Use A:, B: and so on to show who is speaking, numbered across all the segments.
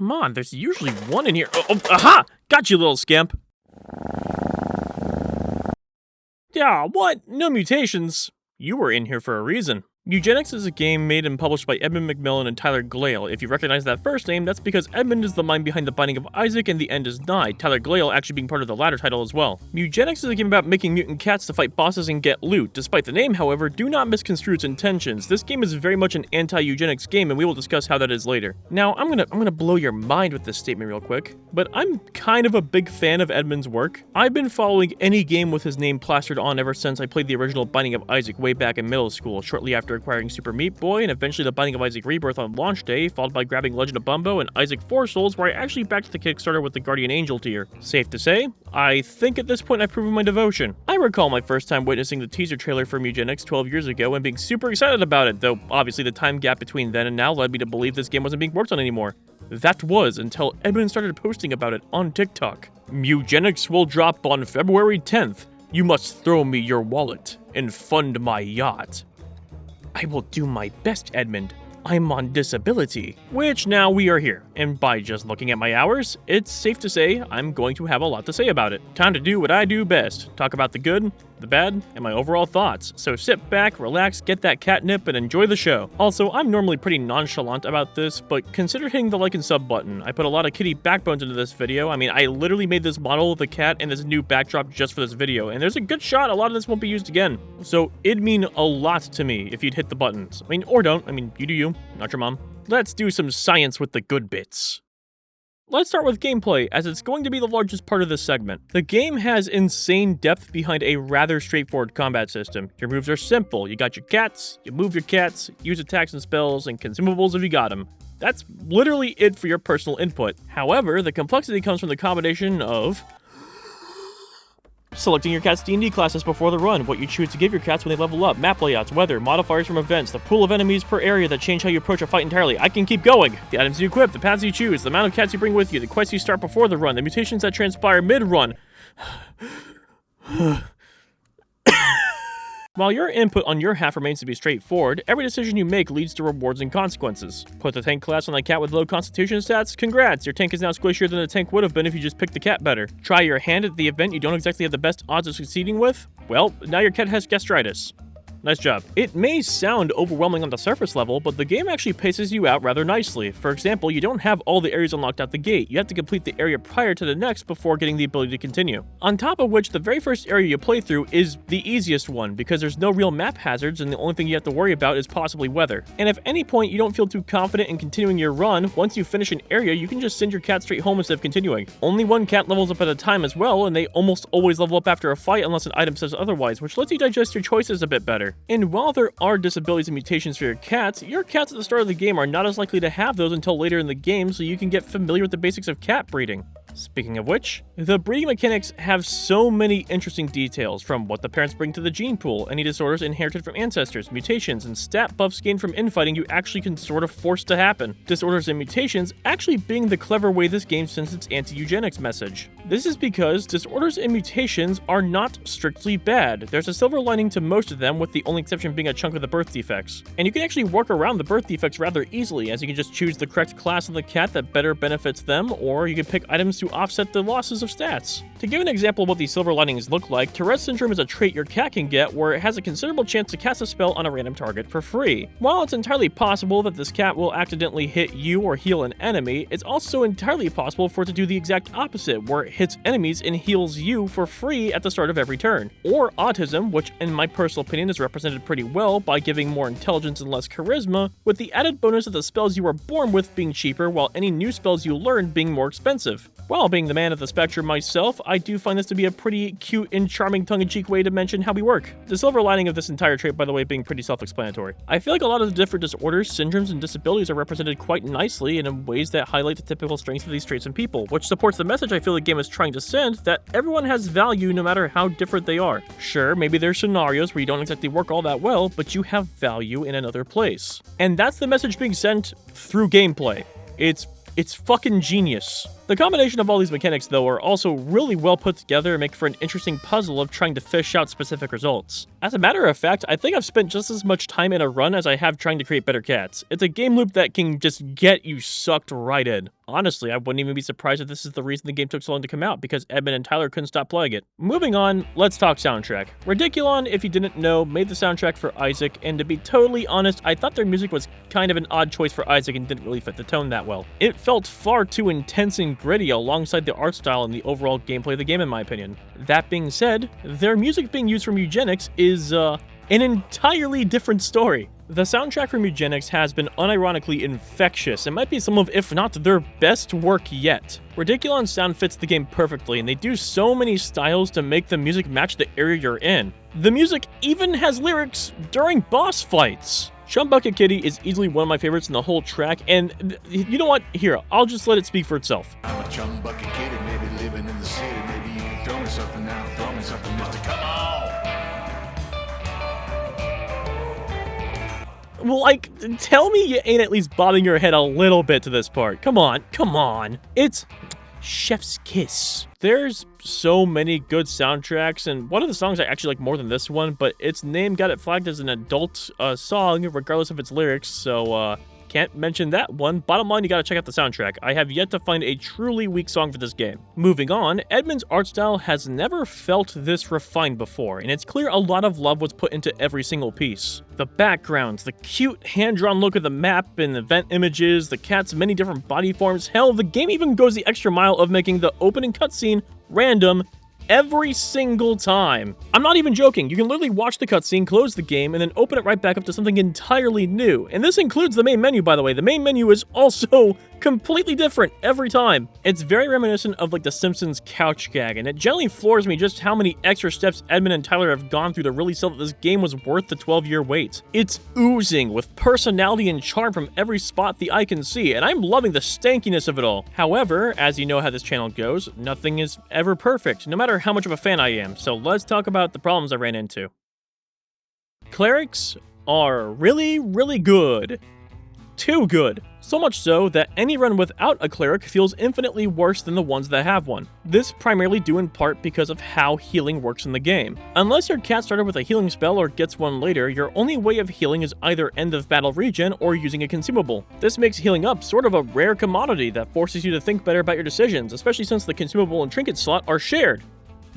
A: Come on, there's usually one in here. Aha! Got you, little scamp. Yeah, what? No mutations. You were in here for a reason. Mugenics is a game made and published by Edmund, McMillen, and Tyler Glaiel. If you recognize that first name, that's because Edmund is the mind behind The Binding of Isaac and The End is Nigh, Tyler Glaiel actually being part of the latter title as well. Mugenics is a game about making mutant cats to fight bosses and get loot. Despite the name, however, do not misconstrue its intentions. This game is very much an anti-eugenics game, and we will discuss how that is later. Now, I'm gonna blow your mind with this statement real quick, but I'm kind of a big fan of Edmund's work. I've been following any game with his name plastered on ever since I played the original Binding of Isaac way back in middle school, shortly after acquiring Super Meat Boy, and eventually The Binding of Isaac Rebirth on launch day, followed by grabbing Legend of Bumbo and Isaac 4 Souls, where I actually backed the Kickstarter with the Guardian Angel tier. Safe to say, I think at this point I've proven my devotion. I recall my first time witnessing the teaser trailer for Mewgenics 12 years ago and being super excited about it, though obviously the time gap between then and now led me to believe this game wasn't being worked on anymore. That was until Edmund started posting about it on TikTok. Mewgenics will drop on February 10th. You must throw me your wallet and fund my yacht. I will do my best, Edmund. I'm on disability. Which now we are here, and by just looking at my hours, it's safe to say I'm going to have a lot to say about it. Time to do what I do best, talk about the good, the bad, and my overall thoughts. So sit back, relax, get that catnip, and enjoy the show. Also, I'm normally pretty nonchalant about this, but consider hitting the like and sub button. I put a lot of kitty backbones into this video. I mean, I literally made this model of the cat and this new backdrop just for this video, and there's a good shot a lot of this won't be used again. So it'd mean a lot to me if you'd hit the buttons. I mean, or don't. I mean, you do you, not your mom. Let's do some science with the good bits. Let's start with gameplay, as it's going to be the largest part of this segment. The game has insane depth behind a rather straightforward combat system. Your moves are simple. You got your cats, you move your cats, use attacks and spells, and consumables if you got them. That's literally it for your personal input. However, the complexity comes from the combination of selecting your cat's D&D classes before the run, what you choose to give your cats when they level up, map layouts, weather, modifiers from events, the pool of enemies per area that change how you approach a fight entirely. I can keep going. The items you equip, the paths you choose, the amount of cats you bring with you, the quests you start before the run, the mutations that transpire mid-run. While your input on your half remains to be straightforward, every decision you make leads to rewards and consequences. Put the tank class on a cat with low constitution stats? Congrats, your tank is now squishier than the tank would have been if you just picked the cat better. Try your hand at the event you don't exactly have the best odds of succeeding with? Well, now your cat has gastritis. Nice job. It may sound overwhelming on the surface level, but the game actually paces you out rather nicely. For example, you don't have all the areas unlocked out the gate. You have to complete the area prior to the next before getting the ability to continue. On top of which, the very first area you play through is the easiest one, because there's no real map hazards and the only thing you have to worry about is possibly weather. And if at any point you don't feel too confident in continuing your run, once you finish an area, you can just send your cat straight home instead of continuing. Only one cat levels up at a time as well, and they almost always level up after a fight unless an item says otherwise, which lets you digest your choices a bit better. And while there are disabilities and mutations for your cats at the start of the game are not as likely to have those until later in the game, so you can get familiar with the basics of cat breeding. Speaking of which, the breeding mechanics have so many interesting details, from what the parents bring to the gene pool, any disorders inherited from ancestors, mutations, and stat buffs gained from infighting you actually can sort of force to happen. Disorders and mutations actually being the clever way this game sends its anti-eugenics message. This is because disorders and mutations are not strictly bad. There's a silver lining to most of them, with the only exception being a chunk of the birth defects. And you can actually work around the birth defects rather easily, as you can just choose the correct class of the cat that better benefits them, or you can pick items to offset the losses of stats. To give an example of what these silver linings look like, Tourette's syndrome is a trait your cat can get where it has a considerable chance to cast a spell on a random target for free. While it's entirely possible that this cat will accidentally hit you or heal an enemy, it's also entirely possible for it to do the exact opposite, where it hits enemies and heals you for free at the start of every turn. Or autism, which in my personal opinion is represented pretty well by giving more intelligence and less charisma, with the added bonus of the spells you were born with being cheaper while any new spells you learn being more expensive. While being the man of the spectrum myself, I do find this to be a pretty cute and charming tongue-in-cheek way to mention how we work. The silver lining of this entire trait, by the way, being pretty self-explanatory. I feel like a lot of the different disorders, syndromes, and disabilities are represented quite nicely and in ways that highlight the typical strengths of these traits in people, which supports the message I feel the game is trying to send that everyone has value no matter how different they are. Sure, maybe there's scenarios where you don't exactly work all that well, but you have value in another place. And that's the message being sent through gameplay. It's It's fucking genius. The combination of all these mechanics, though, are also really well put together and make for an interesting puzzle of trying to fish out specific results. As a matter of fact, I think I've spent just as much time in a run as I have trying to create better cats. It's a game loop that can just get you sucked right in. Honestly, I wouldn't even be surprised if this is the reason the game took so long to come out, because Edmund and Tyler couldn't stop playing it. Moving on, let's talk soundtrack. Ridiculon, if you didn't know, made the soundtrack for Isaac, and to be totally honest, I thought their music was kind of an odd choice for Isaac and didn't really fit the tone that well. It felt far too intense and gritty alongside the art style and the overall gameplay of the game, in my opinion. That being said, their music being used for Mugenics is, an entirely different story. The soundtrack for Mugenics has been unironically infectious and might be some of, if not their best work yet. Ridiculon's sound fits the game perfectly, and they do so many styles to make the music match the area you're in. The music even has lyrics during boss fights. Chumbucket Kitty is easily one of my favorites in the whole track, and you know what? Here, I'll just let it speak for itself.
B: I'm a chumbucket kitty, maybe living in the city. Maybe you can throw me something now, throw me something, mister. Come on!
A: Well, like, tell me you ain't at least bobbing your head a little bit to this part. Come on, come on. It's chef's kiss. There's so many good soundtracks, and one of the songs I actually like more than this one, but its name got it flagged as an adult song, regardless of its lyrics, so, can't mention that one. Bottom line, you gotta check out the soundtrack. I have yet to find a truly weak song for this game. Moving on, Edmund's art style has never felt this refined before, and it's clear a lot of love was put into every single piece. The backgrounds, the cute hand-drawn look of the map and event images, the cat's many different body forms, hell, the game even goes the extra mile of making the opening cutscene random every single time. I'm not even joking, you can literally watch the cutscene, close the game, and then open it right back up to something entirely new. And this includes the main menu, by the way. The main menu is also completely different every time. It's very reminiscent of like the Simpsons couch gag, and it generally floors me just how many extra steps Edmund and Tyler have gone through to really sell that this game was worth the 12-year wait. It's oozing with personality and charm from every spot the eye can see, and I'm loving the stankiness of it all. However, as you know how this channel goes, nothing is ever perfect, no matter how much of a fan I am, so let's talk about the problems I ran into. Clerics are really, really good. Too good. So much so that any run without a cleric feels infinitely worse than the ones that have one. This primarily due in part because of how healing works in the game. Unless your cat started with a healing spell or gets one later, your only way of healing is either end of battle regen or using a consumable. This makes healing up sort of a rare commodity that forces you to think better about your decisions, especially since the consumable and trinket slot are shared.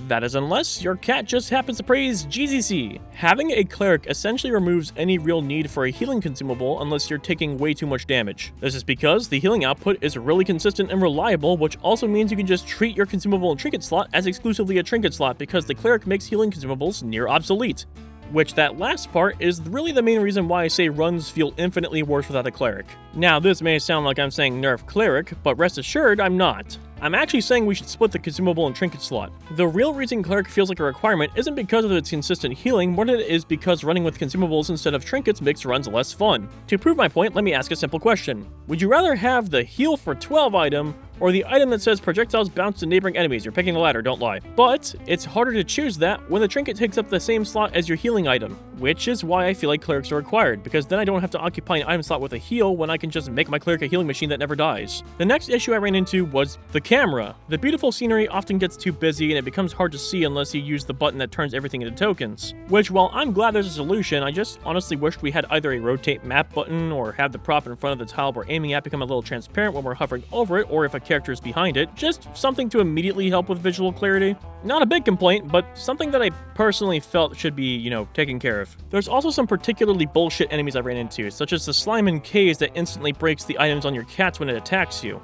A: That is unless your cat just happens to praise GZC. Having a cleric essentially removes any real need for a healing consumable unless you're taking way too much damage. This is because the healing output is really consistent and reliable, which also means you can just treat your consumable and trinket slot as exclusively a trinket slot because the cleric makes healing consumables near obsolete. Which that last part is really the main reason why I say runs feel infinitely worse without a cleric. Now this may sound like I'm saying nerf cleric, but rest assured I'm not. I'm actually saying we should split the consumable and trinket slot. The real reason cleric feels like a requirement isn't because of its consistent healing, more than it is because running with consumables instead of trinkets makes runs less fun. To prove my point, let me ask a simple question. Would you rather have the heal for 12 item, or the item that says projectiles bounce to neighboring enemies? You're picking the latter, don't lie. But it's harder to choose that when the trinket takes up the same slot as your healing item, which is why I feel like clerics are required, because then I don't have to occupy an item slot with a heal when I can just make my cleric a healing machine that never dies. The next issue I ran into was the camera. The beautiful scenery often gets too busy and it becomes hard to see unless you use the button that turns everything into tokens. Which, while I'm glad there's a solution, I just honestly wished we had either a rotate map button or have the prop in front of the tile we're aiming at become a little transparent when we're hovering over it, or if a character is behind it, just something to immediately help with visual clarity. Not a big complaint, but something that I personally felt should be, taken care of. There's also some particularly bullshit enemies I ran into, such as the slime and K's that instantly breaks the items on your cats when it attacks you.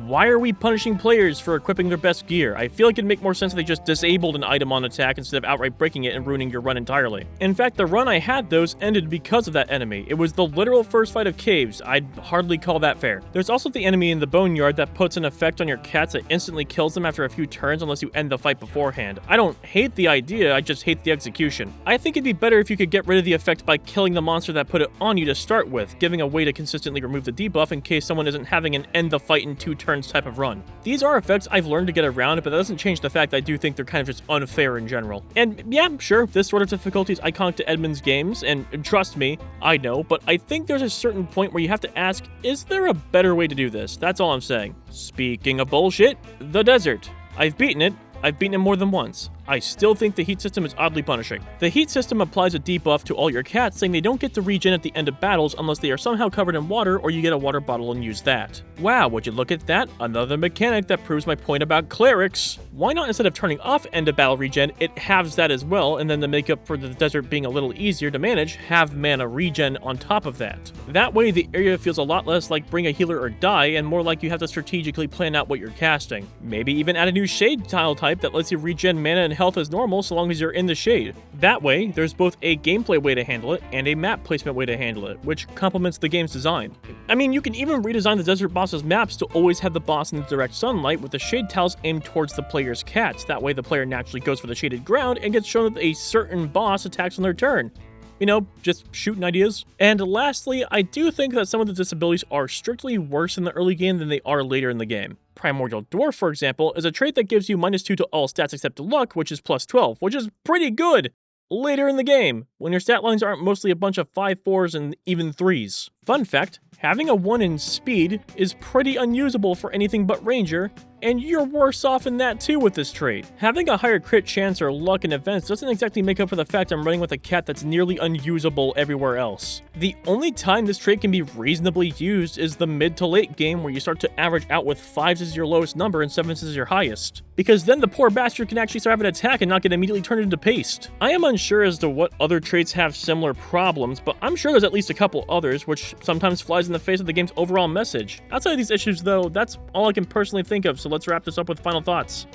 A: Why are we punishing players for equipping their best gear? I feel like it'd make more sense if they just disabled an item on attack instead of outright breaking it and ruining your run entirely. In fact, the run I had those ended because of that enemy. It was the literal first fight of caves. I'd hardly call that fair. There's also the enemy in the boneyard that puts an effect on your cats that instantly kills them after a few turns unless you end the fight beforehand. I don't hate the idea, I just hate the execution. I think it'd be better if you could get rid of the effect by killing the monster that put it on you to start with, giving a way to consistently remove the debuff in case someone isn't having an end the fight in 2 2 turns type of run. These are effects I've learned to get around, but that doesn't change the fact that I do think they're kind of just unfair in general. And yeah, sure, this sort of difficulty is iconic to Edmund's games, and trust me, I know, but I think there's a certain point where you have to ask, is there a better way to do this? That's all I'm saying. Speaking of bullshit, the desert. I've beaten it more than once. I still think the heat system is oddly punishing. The heat system applies a debuff to all your cats, saying they don't get to regen at the end of battles unless they are somehow covered in water or you get a water bottle and use that. Wow, would you look at that? Another mechanic that proves my point about clerics. Why not, instead of turning off end of battle regen, it halves that as well, and then to make up for the desert being a little easier to manage, have mana regen on top of that. That way the area feels a lot less like bring a healer or die, and more like you have to strategically plan out what you're casting. Maybe even add a new shade tile type that lets you regen mana and health as normal so long as you're in the shade. That way, there's both a gameplay way to handle it and a map placement way to handle it, which complements the game's design. I mean, you can even redesign the desert boss's maps to always have the boss in the direct sunlight with the shade tiles aimed towards the player's cats. That way the player naturally goes for the shaded ground and gets shown that a certain boss attacks on their turn. You know, just shooting ideas. And lastly, I do think that some of the disabilities are strictly worse in the early game than they are later in the game. Primordial Dwarf, for example, is a trait that gives you -2 to all stats except luck, which is +12, which is pretty good later in the game, when your stat lines aren't mostly a bunch of 5, 4s, and even 3s. Fun fact, having a 1 in speed is pretty unusable for anything but ranger, and you're worse off in that too with this trait. Having a higher crit chance or luck in events doesn't exactly make up for the fact I'm running with a cat that's nearly unusable everywhere else. The only time this trait can be reasonably used is the mid to late game, where you start to average out with 5s as your lowest number and 7s as your highest. Because then the poor bastard can actually survive an attack and not get immediately turned into paste. I am unsure as to what other traits have similar problems, but I'm sure there's at least a couple others, which sometimes flies in the face of the game's overall message. Outside of these issues though, that's all I can personally think of, so let's wrap this up with final thoughts.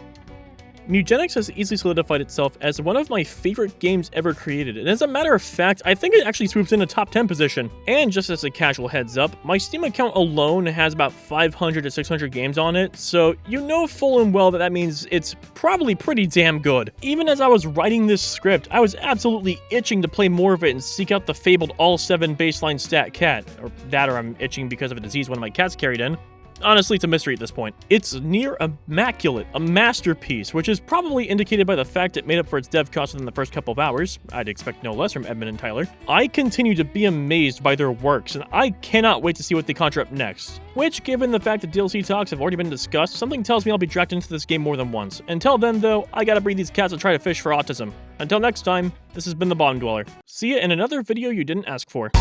A: Mugenics has easily solidified itself as one of my favorite games ever created, and as a matter of fact, I think it actually swoops in a top 10 position. And just as a casual heads up, my Steam account alone has about 500 to 600 games on it, so you know full and well that that means it's probably pretty damn good. Even as I was writing this script, I was absolutely itching to play more of it and seek out the fabled all 7 baseline stat cat, or I'm itching because of a disease one of my cats carried in. Honestly, it's a mystery at this point. It's near immaculate, a masterpiece, which is probably indicated by the fact it made up for its dev cost within the first couple of hours. I'd expect no less from Edmund and Tyler. I continue to be amazed by their works, and I cannot wait to see what they conjure up next. Which, given the fact that DLC talks have already been discussed, something tells me I'll be dragged into this game more than once. Until then, though, I gotta breed these cats and try to fish for autism. Until next time, this has been the Bottom Dweller. See ya in another video you didn't ask for.